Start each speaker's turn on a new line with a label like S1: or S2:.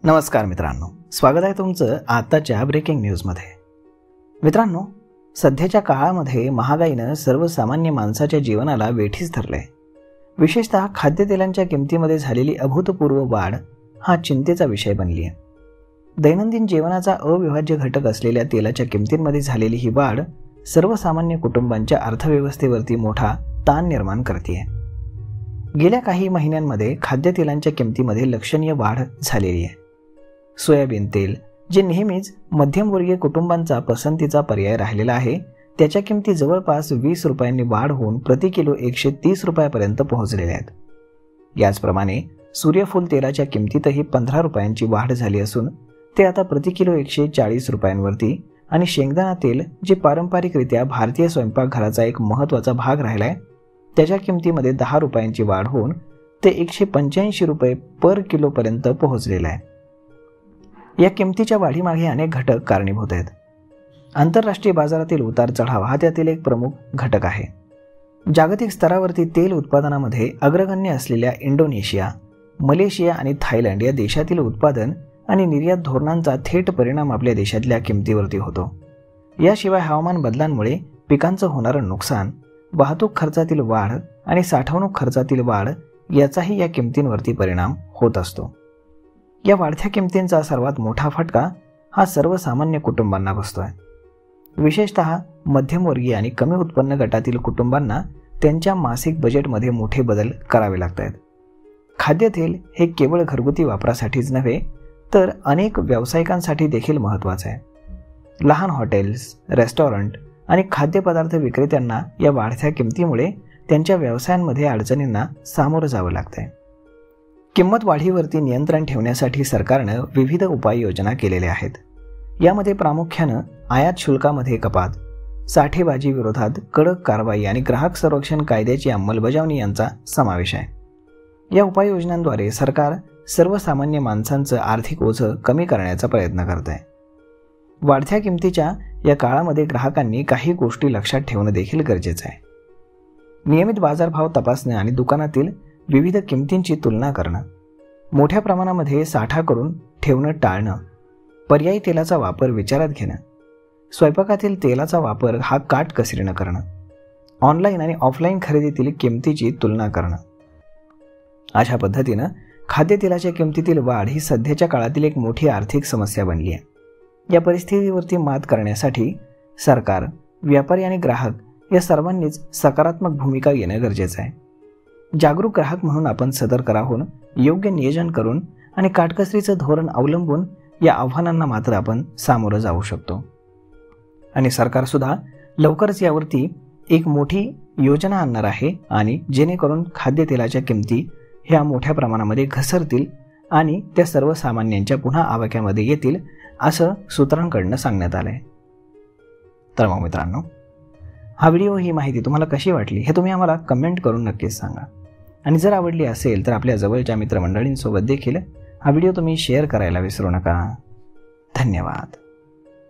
S1: नमस्कार मित्रांनो, स्वागत आहे तुमचं आताच्या ब्रेकिंग न्यूजमध्ये। मित्रांनो, सध्याच्या काळामध्ये महागाईनं सर्वसामान्य माणसाच्या जीवनाला वेठीस धरले। विशेषतः खाद्यतेलांच्या किमतीमध्ये झालेली अभूतपूर्व वाढ हा चिंतेचा विषय बनली आहे। दैनंदिन जीवनाचा अविभाज्य घटक असलेल्या तेलाच्या किमतींमध्ये झालेली ही वाढ सर्वसामान्य कुटुंबांच्या अर्थव्यवस्थेवरती मोठा ताण निर्माण करते। गेल्या काही महिन्यांमध्ये खाद्यतेलांच्या किमतीमध्ये लक्षणीय वाढ झालेली आहे। सोयाबीन तेल, जे नेहमीच मध्यमवर्गीय कुटुंबांचा पसंतीचा पर्याय राहिलेला आहे, त्याच्या किमती जवळपास 20 रुपयांनी वाढ होऊन प्रति किलो 130 रुपयापर्यंत पोहोचलेल्या आहेत। याचप्रमाणे सूर्यफूल तेलाच्या किमतीतही 15 रुपयांची वाढ झाली असून ते आता प्रति किलो 140 रुपयांवरती आणि शेंगदाणा तेल, जे पारंपरिकरित्या भारतीय स्वयंपाकघराचा एक महत्त्वाचा भाग राहिलाय, त्याच्या किमतीमध्ये 10 रुपयांची वाढ होऊन ते 185 रुपये पर किलोपर्यंत पोहोचलेला आहे। या किमतीच्या वाढीमागे अनेक घटक कारणीभूत आहेत। आंतरराष्ट्रीय बाजारातील उतार चढाव हा त्यातील एक प्रमुख घटक आहे। जागतिक स्तरावरती तेल उत्पादनामध्ये अग्रगण्य असलेल्या इंडोनेशिया, मलेशिया आणि थायलंड या देशातील उत्पादन आणि निर्यात धोरणांचा थेट परिणाम आपल्या देशातल्या किमतीवरती होतो। याशिवाय हवामान बदलांमुळे पिकांचं होणारं नुकसान, वाहतूक खर्चातील वाढ आणि साठवणूक खर्चातील वाढ याचाही या किमतींवरती परिणाम होत असतो। या वाढत्या किमतींचा सर्वात मोठा फटका हा सर्वसामान्य कुटुंबांना बसतोय। विशेषतः मध्यमवर्गीय आणि कमी उत्पन्न गटातील कुटुंबांना त्यांच्या मासिक बजेटमध्ये मोठे बदल करावे लागत आहेत। खाद्यतेल हे केवळ घरगुती वापरासाठीच नव्हे, तर अनेक व्यावसायिकांसाठी देखील महत्त्वाचं आहे। लहान हॉटेल्स, रेस्टॉरंट आणि खाद्यपदार्थ विक्रेत्यांना या वाढत्या किमतीमुळे त्यांच्या व्यवसायांमध्ये अडचणींना सामोरं जावं लागतंय। किंमत वाढीवरती नियंत्रण ठेवण्यासाठी सरकारनं विविध उपाययोजना केलेल्या आहेत। यामध्ये प्रामुख्यानं आयात शुल्कामध्ये कपात, साठेबाजी विरोधात कडक कारवाई आणि ग्राहक संरक्षण कायद्याची अंमलबजावणी यांचा समावेश आहे। या उपाययोजनांद्वारे सरकार सर्वसामान्य माणसांचं आर्थिक ओझं कमी करण्याचा प्रयत्न करत आहे। वाढत्या किमतीच्या या काळामध्ये ग्राहकांनी काही गोष्टी लक्षात ठेवणं देखील गरजेचं आहे। नियमित बाजारभाव तपासणं आणि दुकानातील विविध किमतींची तुलना करणं, मोठ्या प्रमाणामध्ये साठा करून ठेवणं टाळणं, पर्यायी तेलाचा वापर विचारात घेणं, स्वयंपाकातील तेलाचा वापर हा काटकसरीनं करणं, ऑनलाईन आणि ऑफलाईन खरेदीतील किमतीची तुलना करणं। अशा पद्धतीनं खाद्यतेलाच्या किमतीतील वाढ ही सध्याच्या काळातील एक मोठी आर्थिक समस्या बनली आहे। या परिस्थितीवरती मात करण्यासाठी सरकार, व्यापारी आणि ग्राहक या सर्वांनीच सकारात्मक भूमिका घेणं गरजेचं आहे। जागरूक ग्राहक म्हणून आपण सतर्क राहून योग्य नियोजन करून आणि काटकसरीचं धोरण अवलंबून या आव्हानांना मात्र आपण सामोरं जाऊ शकतो। आणि सरकार सुद्धा लवकरच यावरती एक मोठी योजना आणणार आहे, आणि जेणेकरून खाद्यतेलाच्या किमती ह्या मोठ्या प्रमाणामध्ये घसरतील आणि त्या सर्वसामान्यांच्या पुन्हा आवाक्यामध्ये येतील, असं सूत्रांकडनं सांगण्यात आलंय। तर मग मित्रांनो, हा व्हिडिओ, ही माहिती तुम्हाला कशी वाटली हे तुम्ही आम्हाला कमेंट करून नक्कीच सांगा। आणि जर आवडली असेल तर आपल्या जवळच्या मित्रमंडळींसोबत देखील हा व्हिडिओ तुम्ही शेअर करायला विसरू नका। धन्यवाद।